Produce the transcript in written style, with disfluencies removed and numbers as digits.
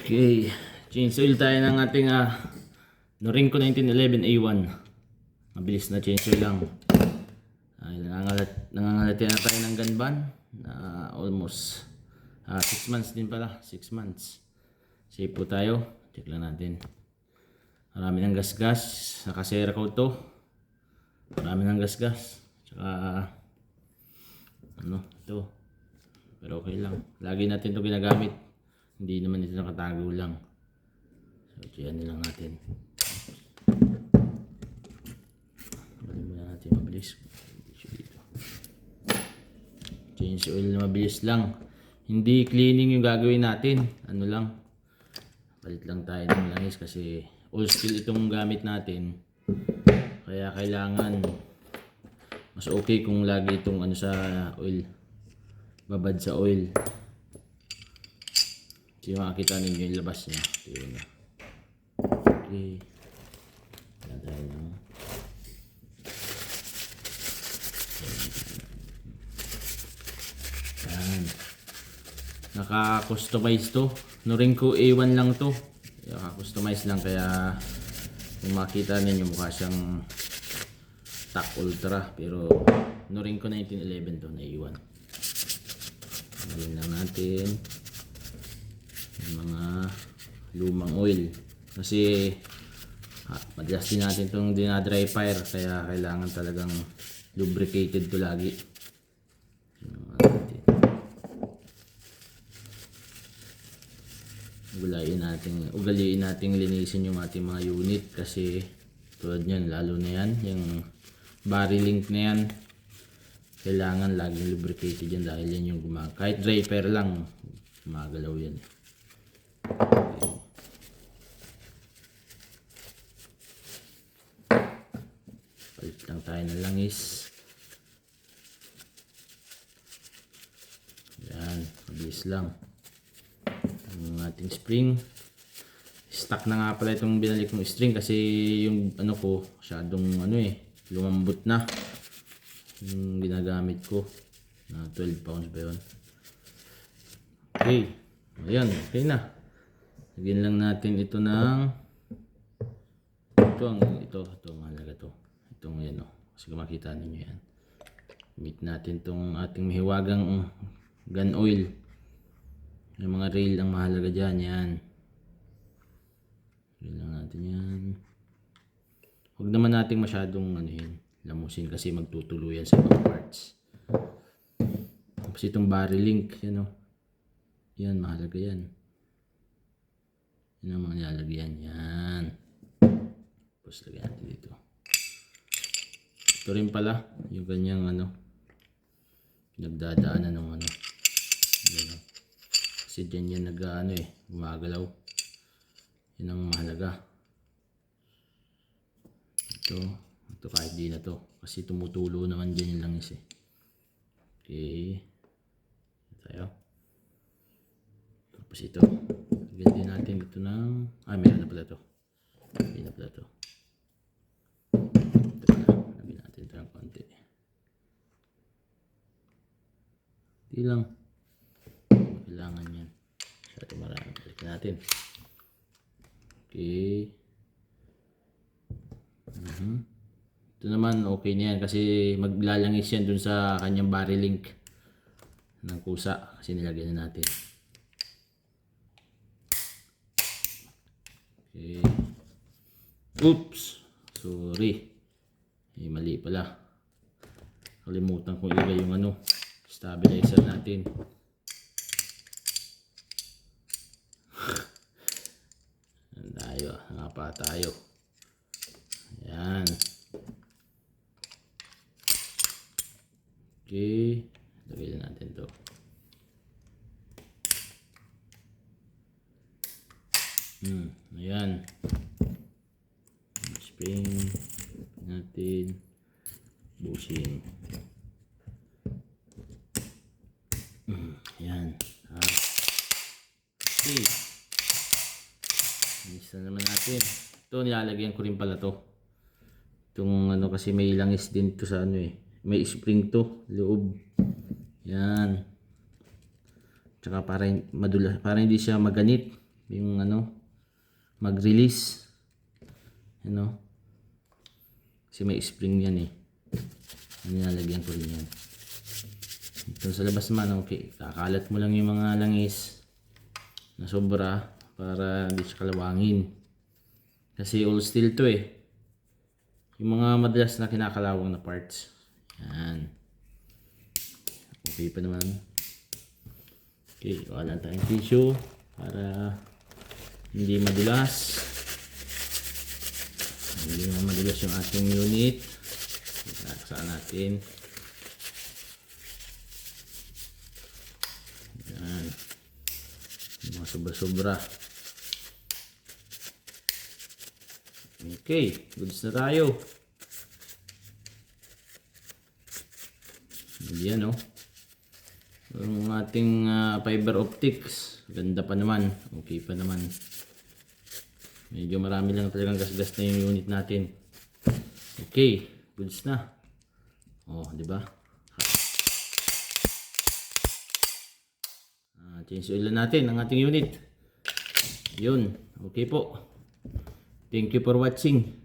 Okay, change oil tayo ng ating Norinco 1911 A1. Mabilis na change oil lang. Nangangalati na tayo ng ganban na almost 6 months din pala, 6 months. Save po tayo, check lang natin. Marami ng gas-gas, nakasera ko to. Marami ng gas-gas. Tsaka ito. Pero okay lang. Lagi natin to ginagamit. Hindi naman ito nakatago lang. So, tiyan lang natin. Balik muna natin mabilis. Change oil na mabilis lang. Hindi cleaning yung gagawin natin. Ano lang. Palit lang tayo ng langis kasi oil spill itong gamit natin. Kaya kailangan mas okay kung lagi itong sa oil. Babad sa oil. Kasi makakita ninyo yung labas niya. Yun na. Okay. Yan tayo na. Yan. Naka-customize to. Norinco A1 lang to. Naka-customize lang kaya kung makita ninyo mukha siyang TAC Ultra. Pero Norinco 1911 to na A1. Ngayon lang natin yung mga lumang oil kasi madalas din natin itong dinadry fire kaya kailangan talagang lubricated to lagi. Ugaliin natin linisin yung ating mga unit kasi tulad yan, lalo na yan yung body link na yan, kailangan laging lubricated yan dahil yan yung kahit dry fire lang gumagalaw yan. Palit lang tayo ng langis. Yan, mabilis lang. Ang ating spring. Stuck na nga pala itong binalik kong string kasi yung ko, masyadong lumambot na. Yung ginagamit ko. Na 12 pounds ba yun? Okay. Ayan, okay na. Lagyan lang natin ito ng ito mahalaga to. Itong yan kasi makita ninyo yan. Gamit natin itong ating mahiwagang gun oil. Yung mga rail ang mahalaga dyan. Yan. Lagyan lang natin yan. Huwag naman natin masyadong lamusin kasi magtutulo yan sa mga parts. Tapos itong barrel link. Yan, mahalaga yan. Yan ang mga nilalagyan. Yan. Tapos lagyan natin dito. Ito rin pala. Yung ganyang nagdadaanan ng yan, kasi dyan yan gumagalaw. Yan ang mahalaga. Ito kahit di na to. Kasi tumutulo naman dyan yung langis Okay. Tayo. Tapos ito. Lagyan din natin dito ng meron na pala to. Hindi na pala to. Ito pala. Lagyan natin ito ng konti. Hindi lang. Kailangan yan. Masyado marami. Balikin natin. Okay. Ito naman okay na yan kasi maglalangis yan dun sa kanyang barrel link ng kusa kasi nilagyan na natin. Okay. Oops! Sorry. Mali pala. Kalimutan kong ilagay yung stabilizer natin. Tayo. Ayan. Okay. Lagay na natin to. Ayan. Spring natin. Bushing. Ayan. Okay. Inis na naman natin. Ito nilalagyan ko rin pala to. Itong kasi may langis din to sa may spring to loob. Yan. Tsaka para hindi siya maganit. yung mag-release. Kasi may spring yan eh. Nilalagyan ko rin yan. Ito sa labas naman, okay. Kakalat mo lang yung mga langis na sobra para hindi siya kalawangin. Kasi all steel to eh. Yung mga madalas na kinakalawang na parts. Yan. Okay pa naman. Okay, wala tayong tissue para hindi madulas. Hindi na madulas yung ating unit. Nakasaan natin. Yan. Yung mga sobra-sobra. Okay, goods na tayo. Yan yung ating fiber optics. Ganda pa naman. Okay pa naman. Medyo marami lang talagang gasgas na yung unit natin. Okay, goods na. Di ba? Change oil na natin ang ating unit. Yun. Okay po. Thank you for watching.